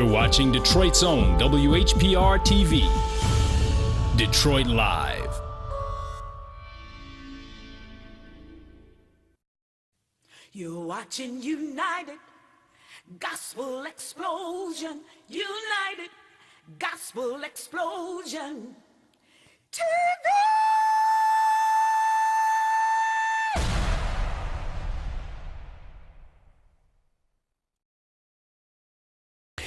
watching Detroit's own WHPR TV. Detroit Live. You're watching United Gospel Explosion. United Gospel Explosion TV.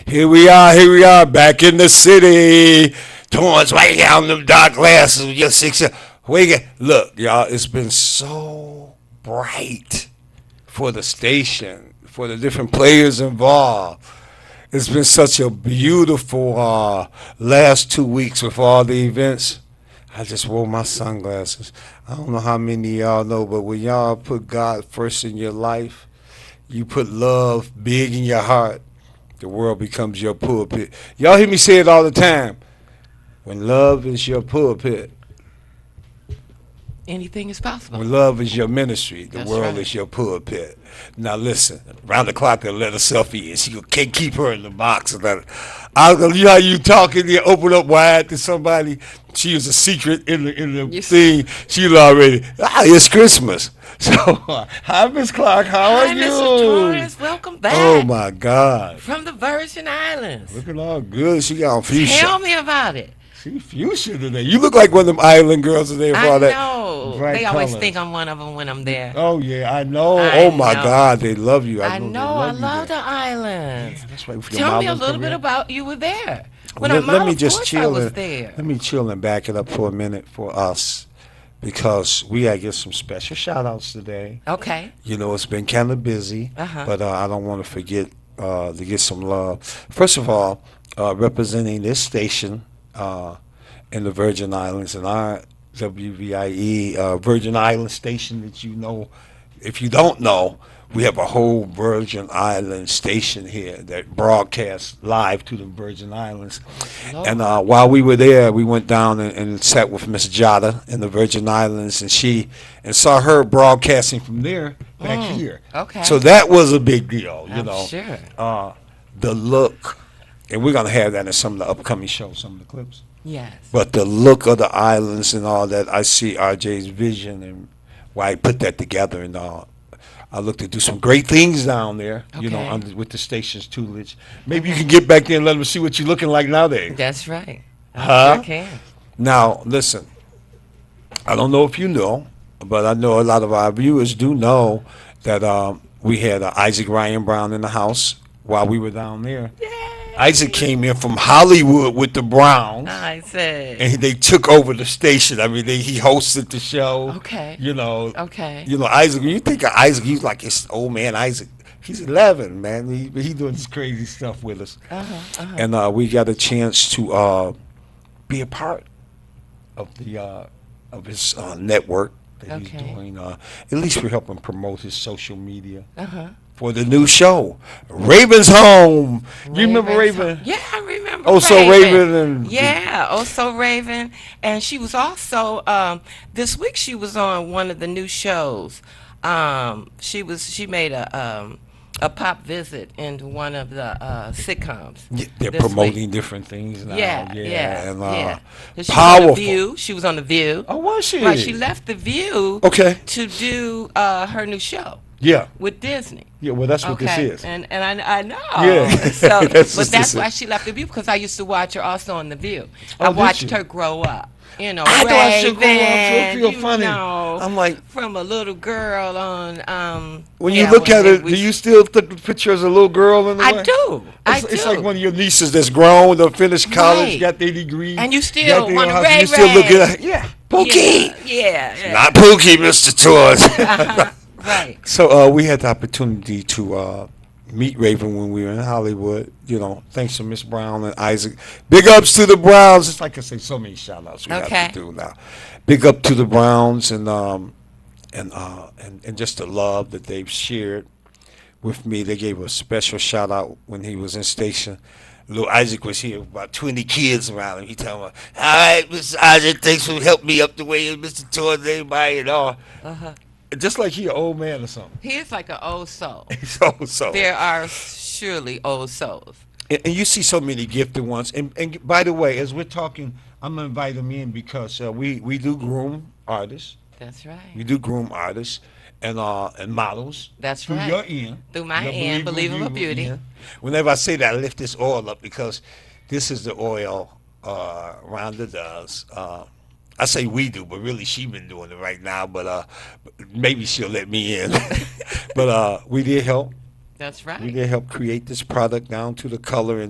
Here we are, back in the city. Torrance, right down them dark glasses with your 6. Look, y'all, it's been so bright for the station, for the different players involved. It's been such a beautiful last 2 weeks with all the events. I just wore my sunglasses. I don't know how many of y'all know, but when y'all put God first in your life, you put love big in your heart, the world becomes your pulpit. Y'all hear me say it all the time. When love is your pulpit, anything is possible. when love is your ministry, the That's world right. is your pulpit. Now listen, round the clock they'll let herself in. She can't keep her in the box. You know how you talking, you open up wide to somebody. She was a secret in the Yes. thing. She's already, it's Christmas. So, hi, Miss Clark. How are Hi, you? Mr. Torrance. Welcome back. Oh, my God. From the Virgin Islands. Looking all good. She got on fuchsia. Tell me about it. She fuchsia today. You look like one of them island girls today. I all that know. bright They always colors. think I'm one of them when I'm there. Oh, yeah, I know. I Oh, my know. God. They love you. I they know. I you love there. the islands. Yeah, that's right. Your Tell me a mama's little come bit in. about you were there. When Let me just I chill was and there. let me chill and back it up for a minute for us, because we gotta get some special shout outs today. Okay. You know, it's been kind of busy, Uh-huh. but I don't want to forget to get some love. First of all, representing this station in the Virgin Islands and our WVIE Virgin Islands station that you know. If you don't know, we have a whole Virgin Islands station here that broadcasts live to the Virgin Islands. And while we were there, we went down and sat with Miss Jada in the Virgin Islands, and saw her broadcasting from there back here. okay. So that was a big deal, you I'm know. sure. The look, and we're gonna have that in some of the upcoming shows, some of the clips. Yes. But the look of the islands and all that, I see RJ's vision and why he put that together and all. I look to do some great things down there, you know, Okay. with the station's tutelage. Maybe you can get back there and let them see what you're looking like nowadays. That's right. I Huh? sure can. Now, listen, I don't know if you know, but I know a lot of our viewers do know that we had Isaac Ryan Brown in the house while we were down there. Isaac came in from Hollywood with the Browns. I said. And they took over the station. I mean, he hosted the show. Okay. You know. Okay. You know, Isaac. When you think of Isaac, he's like this old man Isaac. He's 11, man. He doing this crazy stuff with us. And we got a chance to be a part of the of his network that he's Okay. doing. At least we're helping promote his social media. Uh-huh. For the new show, Raven's Home. You remember Raven? Yeah, I remember. Oh, so Raven and Yeah, Oh So Raven, and she was also this week. She was on one of the new shows. She made a pop visit into one of the sitcoms. Yeah, they're this promoting week. different things now. Yeah, yeah, and, yeah. She was on powerful. The View. She was on The View. Oh, was she? Right, she left The View. Okay. To do her new show Yeah. with Disney. Yeah. Well, that's what Okay, this is. and I know. Yeah. So, That's but what that's this why is. she left The View, because I used to watch her also on The View. Oh, I did watched you? her grow up. You know, I thought she grew up, so it Raven, feel you funny. know, I'm like- from a little girl on. When yeah, you look at they her, do you still think the picture as a little girl in the way? I do. It's like one of your nieces that's grown, that finished college, Right. got their degree. And you got still their want to house, Ray You still look Ray. at her. Yeah. Pookie. Yeah. Not Pookie, Mr. Torrance. Right. So we had the opportunity to meet Raven when we were in Hollywood. You know, thanks to Miss Brown and Isaac. Big ups to the Browns. It's like I say, so many shout outs we Okay. have to do now. Big up to the Browns and just the love that they've shared with me. They gave a special shout out when he was in station. Little Isaac was here, about 20 kids around him. He told me, all right, Mr. Isaac, thanks for helping me up the way, Mr. Torrance, everybody and all. Just like he an old man or something. He is like an old soul. So. There are surely old souls. And you see so many gifted ones. And by the way, as we're talking, I'm gonna invite them in because we do groom artists. That's We right. do groom artists and models That's through right. your end. Through my Your end, Believable Beauty. end. Whenever I say that, I lift this oil up because this is the oil Rhonda does. I say we do, but really she been doing it right now. But maybe she'll let me in. But we did help. That's We right. did help create this product down to the color,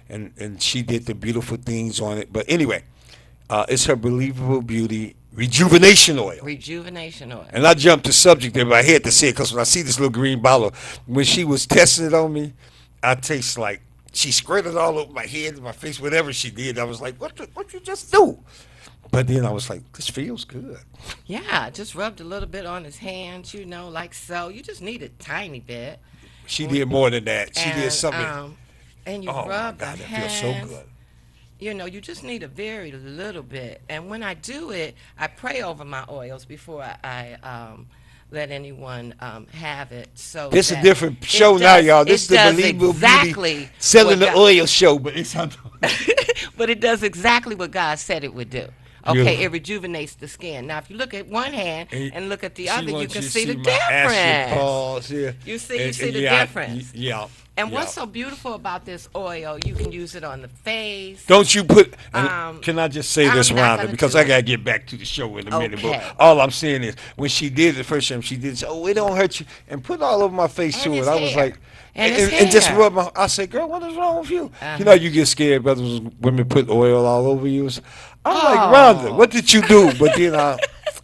and she did the beautiful things on it. But anyway, it's her Believable Beauty Rejuvenation Oil. Rejuvenation oil. And I jumped the subject there, but I had to say it because when I see this little green bottle, when she was testing it on me, I taste like she squirted all over my head, my face, whatever she did. I was like, what you just do? But then I was like, this feels good. Yeah, just rubbed a little bit on his hands, like so. You just need a tiny bit. She did more than that. She did And, something. and you Oh my rub the God, that feels so hands. good. You just need a very little bit. And when I do it, I pray over my oils before I let anyone have it. So This is a that different it show now, does- y'all. it This is the does Believable exactly Beauty selling what the God- oil show, but it's on. but it does exactly what God said it would do. Beautiful. Okay, it rejuvenates the skin. Now, if you look at one hand and look at the She other, you wants can to see the my acid difference. pause here. You see And the yeah, difference. Yeah. And yeah. what's so beautiful about this oil, you can use it on the face. Don't you put? And Um, can I just say I'm this, not Rhonda? gonna Because do I it. gotta get back to the show in a minute. Okay. But all I'm saying is, when she did it the first time, she did say, "Oh, it don't hurt you," and put all over my face And to his it. I was hair. like, And his and just hair. rub my. I said, "Girl, what is wrong with you?" Uh-huh. You know, you get scared, brothers, women put oil all over you. I'm like, Oh. Rhonda, what did you do? But then I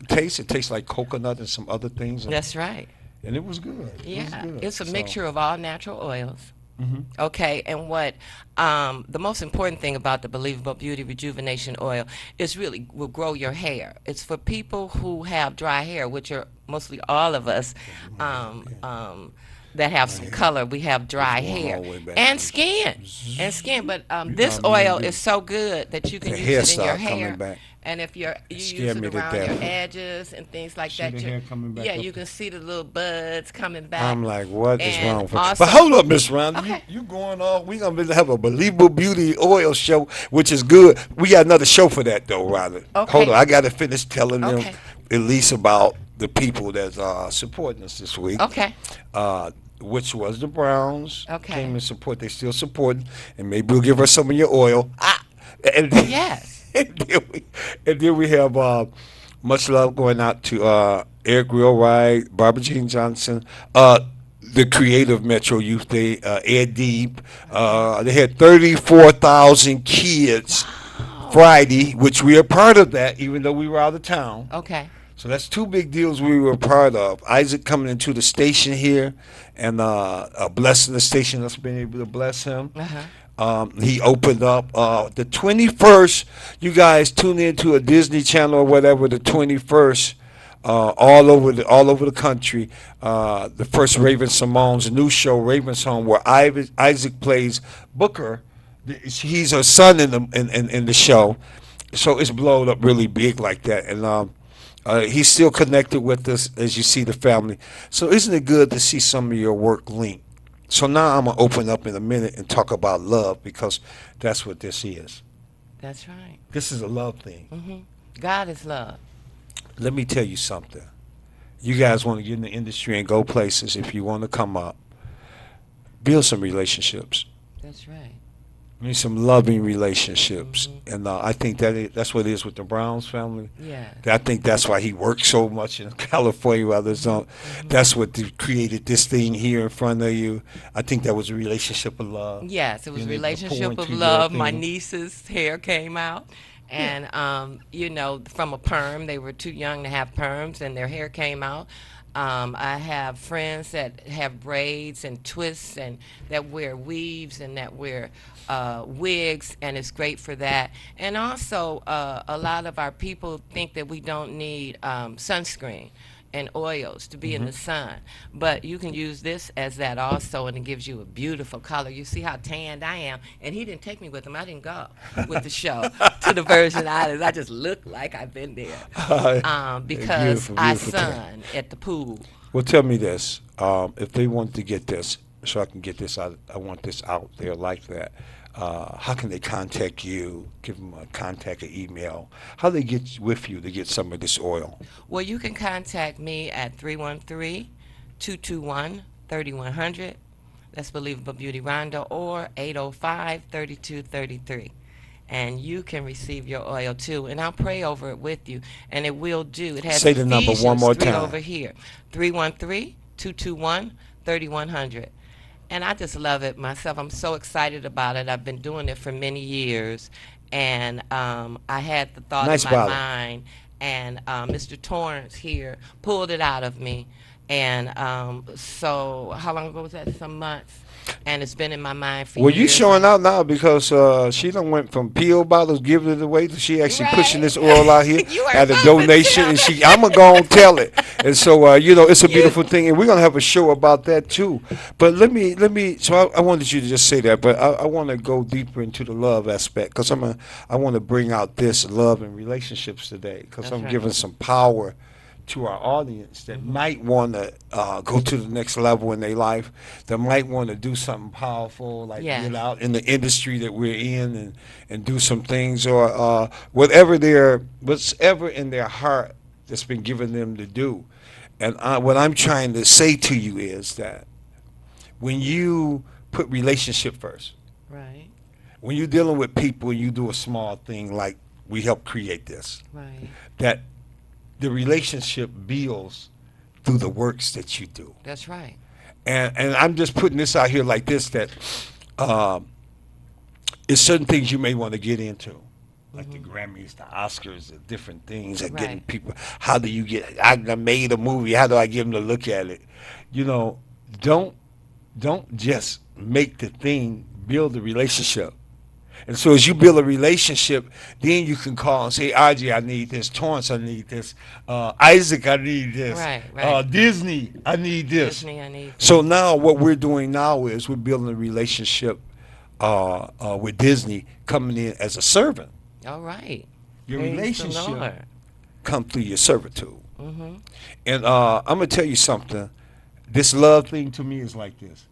taste it. Tastes like coconut and some other things, That's right. and it was good. It was Yeah, good. it's a So, mixture of all natural oils. Mm-hmm. Okay, and what the most important thing about the Believable Beauty Rejuvenation Oil is really will grow your hair. It's for people who have dry hair, which are mostly all of us. That have some color. We have dry It's going hair all the way back and to- skin. But this know, me and oil you. is so good that you can The use hair it in your start coming hair. back. And if you use scared it me to around your death. edges and things like See that, the you- hair coming back yeah, up you can see the little buds coming back. I'm like, what is And wrong with her? also- But hold up, Miss Rhonda. Okay. You going on? We gonna have a Believable Beauty oil show, which is good. We got another show for that though, Rhonda. Okay. Hold on, I gotta finish telling them Okay. at least about the people that's supporting us this week. Okay. Which was the Browns. Okay. Came and support. They still supporting, and maybe we'll give her some of your oil. And Yes. and then we have much love going out to Eric Wheelwright, Barbara Jean Johnson, the creative Metro Youth Day, Ed Deep. They had 34,000 kids Friday, which we are part of that, even though we were out of town. Okay. So that's two big deals we were part of. Isaac coming into the station here and blessing the station, us being able to bless him. He opened up the 21st. You guys tune into a Disney Channel or whatever. The 21st, all over the country. The first Raven Simone's new show, Raven's Home, where Isaac plays Booker. He's her son in the show, so it's blown up really big like that. And he's still connected with us, as you see the family. So isn't it good to see some of your work linked? So now I'm going to open up in a minute and talk about love, because that's what this is. That's right. This is a love thing. God is love. Let me tell you something. You guys want to get in the industry and go places. If you want to come up, build some relationships. That's right. I mean, some loving relationships. And I think that's what it is with the Browns family. Yeah. I think that's why he works so much in California while others don't. That's what created this thing here in front of you. I think that was a relationship of love. Yes, it was a And they relationship poured of through love. that My thing. niece's hair came out. And, from a perm, they were too young to have perms, and their hair came out. I have friends that have braids and twists and that wear weaves and that wear wigs, and it's great for that. And also, a lot of our people think that we don't need sunscreen and oils to be in the sun, but you can use this as that also, and it gives you a beautiful color. You see how tanned I am, and he didn't take me with him. I didn't go with the show to the Virgin Islands. I just look like I've been there because Beautiful, I beautiful tan. sun at the pool. Well, tell me this. If they want to get this, so I can get this out. I want this out there like that. How can they contact you? Give them a contact, an email. How they get with you to get some of this oil? Well, you can contact me at 313-221-3100. That's Believable Beauty Rhonda, or 805-3233. And you can receive your oil too, and I'll pray over it with you, and it will do. It has Say the number one Ephesians more 3 time. over here, 313-221-3100. And I just love it myself. I'm so excited about it. I've been doing it for many years, and I had the thought Nice in my bottle. mind, and Mr. Torrance here pulled it out of me. And so how long ago was that? Some months. And it's been in my mind for Well, you years. showing out now because she done went from PO bottles giving it away to she actually pushing Right. this oil out here You are at a supposed to donation, tell and that. I'm gonna go and tell it. And so it's a beautiful thing, and we're gonna have a show about that too. But let me. So I wanted you to just say that, but I want to go deeper into the love aspect because I want to bring out this love and relationships today because That's I'm right. giving some power to our audience that might want to go to the next level in their life, that might want to do something powerful, like Yes. get out in the industry that we're in and do some things, or whatever in their heart that's been given them to do. And what I'm trying to say to you is that when you put relationship first, Right, when you're dealing with people and you do a small thing like we help create this, right. that the relationship builds through the works that you do. That's right. And I'm just putting this out here like this, that it's certain things you may want to get into, like the Grammys, the Oscars, the different things, and getting Right. people. How do you get? I made a movie. How do I get them to look at it? Don't just make the thing, build the relationship. And so as you build a relationship, then you can call and say, RJ, I need this. Torrance, I need this. Isaac, I need this. Right. Disney, I need this. Disney, I need. So now what we're doing now is we're building a relationship with Disney, coming in as a servant. All right. Your Praise the relationship Lord. come through your servitude. Mm-hmm. And I'm going to tell you something. This love thing to me is like this.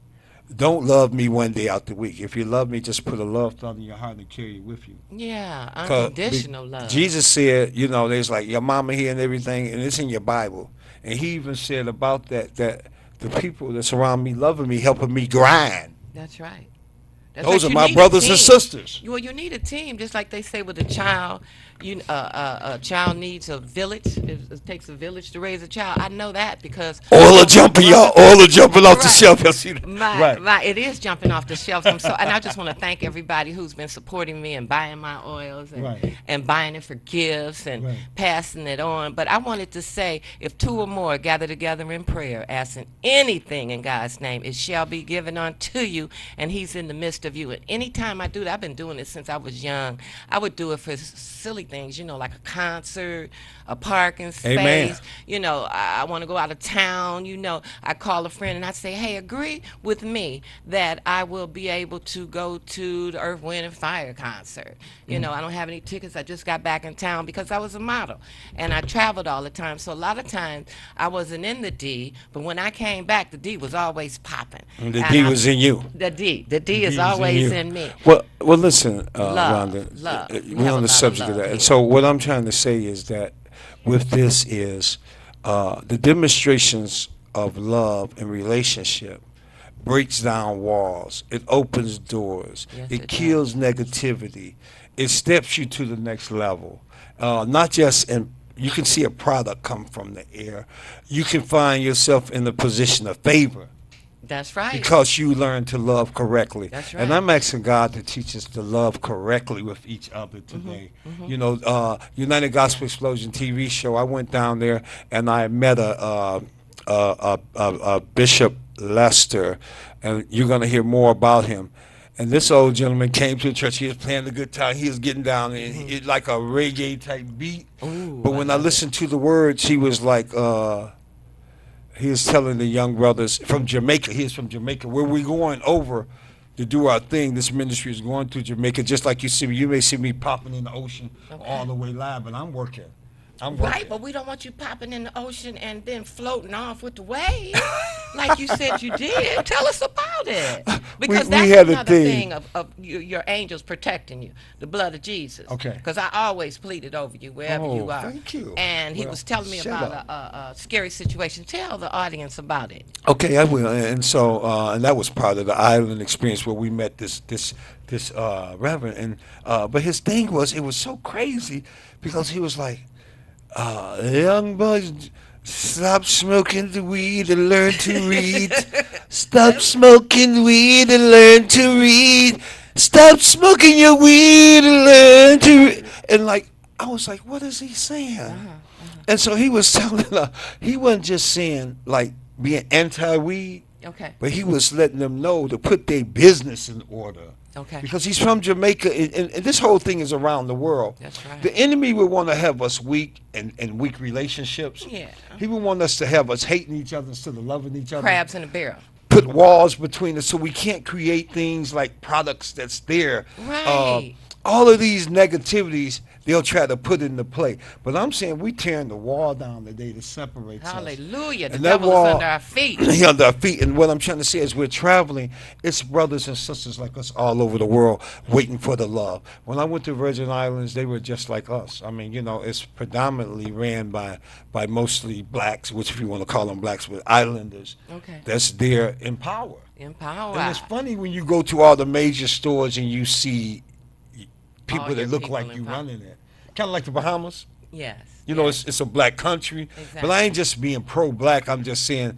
Don't love me one day out the week. If you love me, just put a love thought in your heart and carry it with you. Yeah, 'Cause unconditional love. Jesus said, there's like your mama here and everything, and it's in your Bible. And he even said about that the people that surround me, loving me, helping me grind. That's right. That's Those right. are You my need a brothers and team. sisters. Well, you need a team, just like they say with a child. A child needs a village. It takes a village to raise a child. I know that because Oil are jumping, y'all. Oil are jumping off the Right. shelf. Y'all see that? Right. It is jumping off the shelves. And I just want to thank everybody who's been supporting me and buying my oils and, Right. and buying it for gifts and Right. passing it on. But I wanted to say, if two or more gather together in prayer, asking anything in God's name, it shall be given unto you, and He's in the midst of you. And anytime I do that, I've been doing it since I was young. I would do it for silly things, like a concert, a parking space. Amen. I want to go out of town. I call a friend and I say, hey, agree with me that I will be able to go to the Earth, Wind, and Fire concert. I don't have any tickets. I just got back in town because I was a model and I traveled all the time. So a lot of times I wasn't in the D, but when I came back, the D was always popping. And the D was in you. The D is is always you. in me. Well, listen, Love, Rhonda. love. We We're have a on the lot of subject of love that. And here. so what I'm trying to say is that with this is the demonstrations of love and relationship breaks down walls. It opens doors. Yes, it it kills negativity. It steps you to the next level. Not just you can see a product come from the air. You can find yourself in the position of favor. That's right. Because you learn to love correctly. That's right. And I'm asking God to teach us to love correctly with each other today. United Gospel Explosion TV show, I went down there and I met a Bishop Lester, and you're going to hear more about him. And this old gentleman came to the church. He was playing the guitar. He was getting down and it's like a reggae type beat. Ooh, But when I listened to the words, he was like, he was telling the young brothers from Jamaica. He is from Jamaica, where we're going over to do our thing. This ministry is going to Jamaica, just like you see me. You may see me popping in the ocean all the way live, but I'm working. I'm Right, working. but we don't want you popping in the ocean and then floating off with the waves, like you said you did. Tell us about it, because we that's had a another thing. thing of your angels protecting you, the blood of Jesus. Okay. Because I always pleaded over you wherever Oh, you are. thank you. And he Well, was telling me shut about a scary situation. Tell the audience about it. Okay, I will. And so, and that was part of the island experience where we met this reverend. And but his thing was, it was so crazy because he was like, young boys, stop smoking the weed and learn to read. Stop smoking weed and learn to read. Stop smoking your weed and learn to read. And like, I was like, what is he saying? And so he was telling her, he wasn't just saying like being anti-weed, Okay. but he was letting them know to put their business in order. Okay. Because he's from Jamaica, and this whole thing is around the world. That's right. The enemy would want to have us weak and weak relationships. Yeah. He would want us to have us hating each other instead of loving each other. Crabs in a barrel. Put walls between us so we can't create things like products that's there. Right. All of these negativities they'll try to put into play. But I'm saying we tearing the wall down today to separate us. Hallelujah. The And that devil wall- is under our feet. He under our feet. And what I'm trying to say is we're traveling. It's brothers and sisters like us all over the world waiting for the love. When I went to Virgin Islands, they were just like us. I mean, you know, it's predominantly ran by mostly blacks, which if you want to call them blacks, but islanders. Okay. That's there in power. In power. And it's funny when you go to all the major stores and you see people All that your look people like in you power. running it. Kind of like the Bahamas. Yes. You know, yes. it's a black country. Exactly. But I ain't just being pro-black. I'm just saying,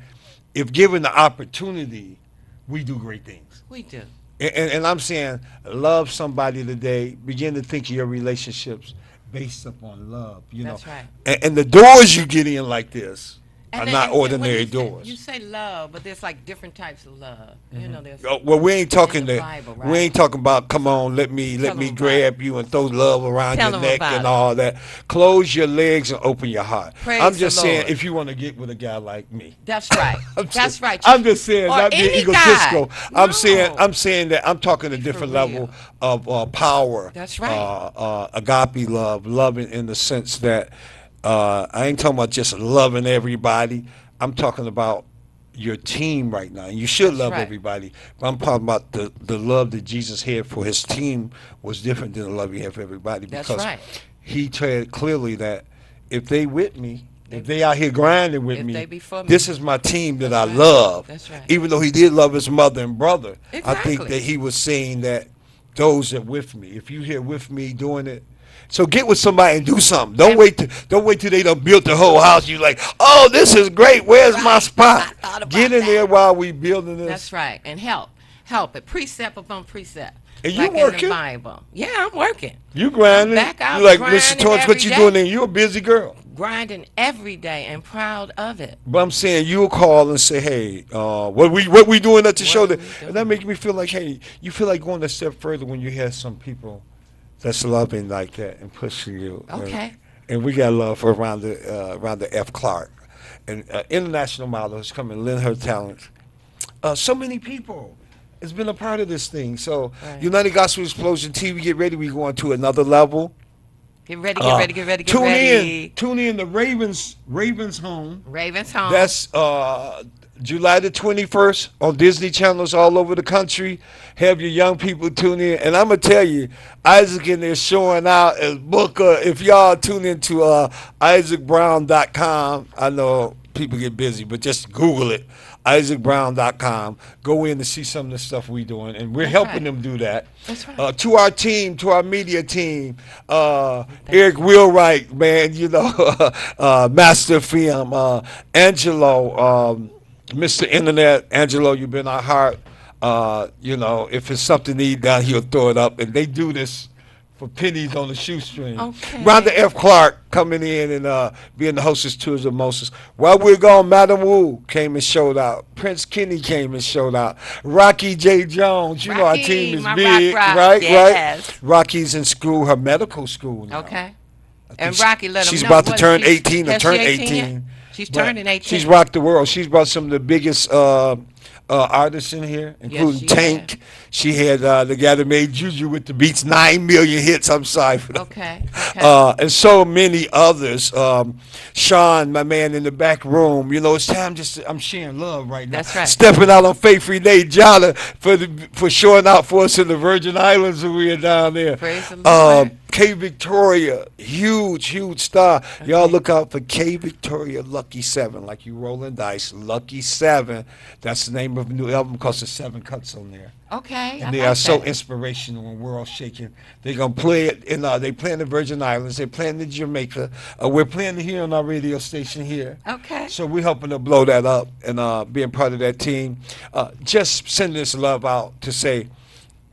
if given the opportunity, we do great things. We do. And I'm saying, love somebody today. Begin to think of your relationships based upon love. You That's know, right. And the doors you get in like this are And not then- ordinary when doors. You say love, but there's like different types of love. You know, there's Oh, well, we ain't talking in the that. Bible, We right? ain't talking about. Come on, let me Tell 'em grab you and throw love around Tell your 'em neck about and it. all that. Close your legs and open your heart. Praise I'm the just saying, Lord. if you want to get with a guy like me, That's right. That's right. I'm just saying, Or not being any egotistical. guy. I'm No. saying that I'm talking a different real. level of power. That's right. Agape love, loving in the sense that I ain't talking about just loving everybody. I'm talking about your team right now. And you should That's love right. everybody. But I'm talking about the love that Jesus had for his team was different than the love he had for everybody. That's Because right. he told clearly that if they with me, if they out here grinding with If me, they be for me. this is my team that That's I right. love. That's right. Even though he did love his mother and brother, I think Exactly. that he was saying that those that with me, if you here with me doing it, so get with somebody and do something. Don't wait till they done built the whole house. You like, oh, this is great. Where's my Right. spot? I thought about Get in that. there while we building this. That's right. And help it. Precept upon precept. And you like in working? the Bible. Yeah, I'm working. You grinding. I'm back out You like, grinding Mr. Torrance, every what you day. doing there? You a busy girl. Grinding every day and proud of it. But I'm saying you'll call and say, hey, what we doing at the show? What That, we and doing? that makes me feel like, hey, you feel like going a step further when you have some people that's loving like that and pushing you. Okay. And we got love for around the F. Clark, and international model has come and lend her talents. So many people has been a part of this thing. So Right. United Gospel Explosion TV, get ready. We going to another level. Get ready, get ready, get ready, get ready. Tune in to Ravens Home. Ravens home. That's July the 21st on Disney channels all over the country. Have your young people tune in. And I'm going to tell you, Isaac in there showing out as Booker. If y'all tune into isaacbrown.com, I know people get busy, but just Google it, isaacbrown.com. Go in to see some of the stuff we're doing, and we're That's helping right. them do that. That's right. To our team, to our media team, Eric Wheelwright, man, you know, Master Film, Angelo, Mr. Internet, Angelo, you've been our heart. You know, if it's something need done, he'll throw it up, and they do this for pennies on the shoestring. Okay. Rhonda F. Clark coming in and being the hostess tours of Moses. While we're gone, Madam Wu came and showed out. Prince Kenny came and showed out. Rocky J. Jones, you know our Rocky, team is my big, rock, right? yes. Right. Rocky's in school, her medical school now. Okay. I And think Rocky let 'em she's know. about to What, turn she- 18 or has turn she 18 yet? 18. She's But turning 18. She's rocked the world. She's brought some of the biggest artists in here, including she Tank. has. She had the guy that made Juju with the Beats 9 million hits. I'm sorry for that. Okay. And so many others. Sean, my man in the back room. You know, it's time just I'm sharing love right now. That's right. Stepping out on Faith Renee Jolly for showing out for us in the Virgin Islands when we were down there. Praise the Lord. K Victoria, huge star. Y'all look out for K Victoria Lucky 7, like you rolling dice. Lucky 7. That's the name of a new album because there's 7 cuts on there. Okay. And they are so inspirational and world shaking. They're gonna play it in they play in the Virgin Islands, they playing in Jamaica. We're playing it here on our radio station here. Okay. So we're helping to blow that up and being part of that team. Just sending this love out to say,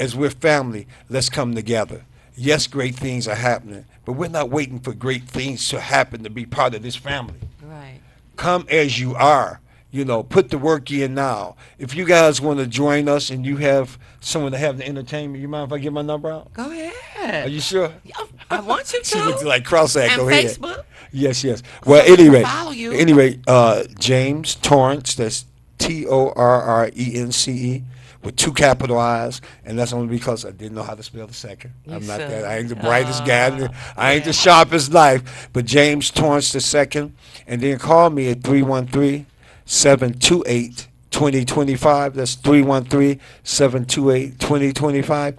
as we're family, let's come together. Yes, great things are happening, but we're not waiting for great things to happen to be part of this family. Right. Come as you are. You know, put the work in now. If you guys want to join us and you have someone to have the entertainment, you mind if I get my number out? Go ahead. Are you sure? I want you to. She looked like cross-eyed. And Go ahead. Facebook. Yes. Well, So we can anyway, follow you. James Torrance, that's Torrence, with 2 capital I's, and that's only because I didn't know how to spell the second. I'm not that. I ain't the brightest guy. I ain't the sharpest knife. But James Torrance II, and then call me at 313-728-2025. That's 313-728-2025.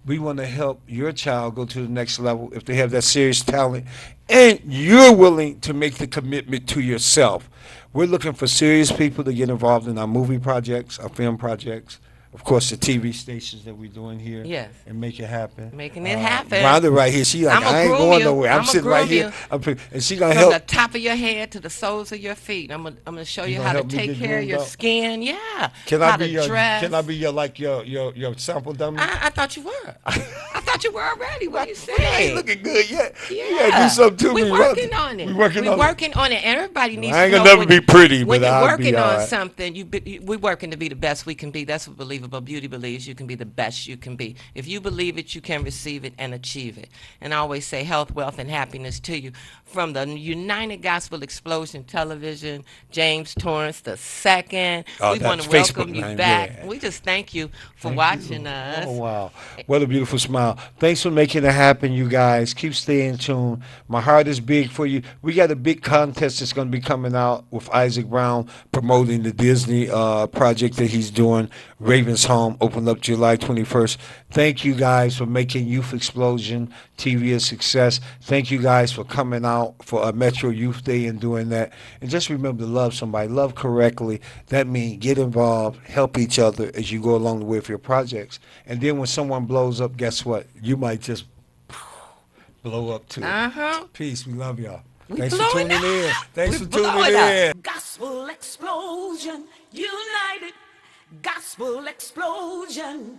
We want to help your child go to the next level if they have that serious talent, and you're willing to make the commitment to yourself. We're looking for serious people to get involved in our movie projects, our film projects, of course, the TV stations that we're doing here. Yes. And make it happen. Making it happen. Rhonda right here, she like, I'ma I ain't groom going you. nowhere. I'm I'ma sitting right groom here. And she going to From help. the top of your head to the soles of your feet. I'm gonna show you gonna how to help me take get care of groomed your up? skin. Yeah. Can how I be to your dress. Can I be your your sample dummy? I thought you were. I thought you were already. What you I ain't saying? looking good yet. Yeah. You gotta do something to we me. working on it. We working on it. And everybody needs I ain't to gonna know never be pretty, when but you're I'll be working all on right. something, we're working to be the best we can be. That's what Believable Beauty believes. You can be the best you can be. If you believe it, you can receive it and achieve it. And I always say health, wealth, and happiness to you. From the United Gospel Explosion Television, James Torrance II. Oh, We want that's to welcome Facebook you name, back. yeah. We just thank you for Thank watching you. us. Oh, wow. What a beautiful smile. Thanks for making it happen, you guys. Keep staying tuned. My heart is big for you. We got a big contest that's going to be coming out with Isaac Brown promoting the Disney project that he's doing. Raven's Home opened up July 21st. Thank you guys for making Youth Explosion TV a success. Thank you guys for coming out for a Metro Youth Day and doing that. And just remember to love somebody. Love correctly. That means get involved, help each other as you go along the way with your projects. And then when someone blows up, guess what? You might just blow up too. Peace. We love y'all. Thanks for blowing tuning in. up. Thanks We for tuning blowing up. in. Gospel explosion, united. Gospel explosion.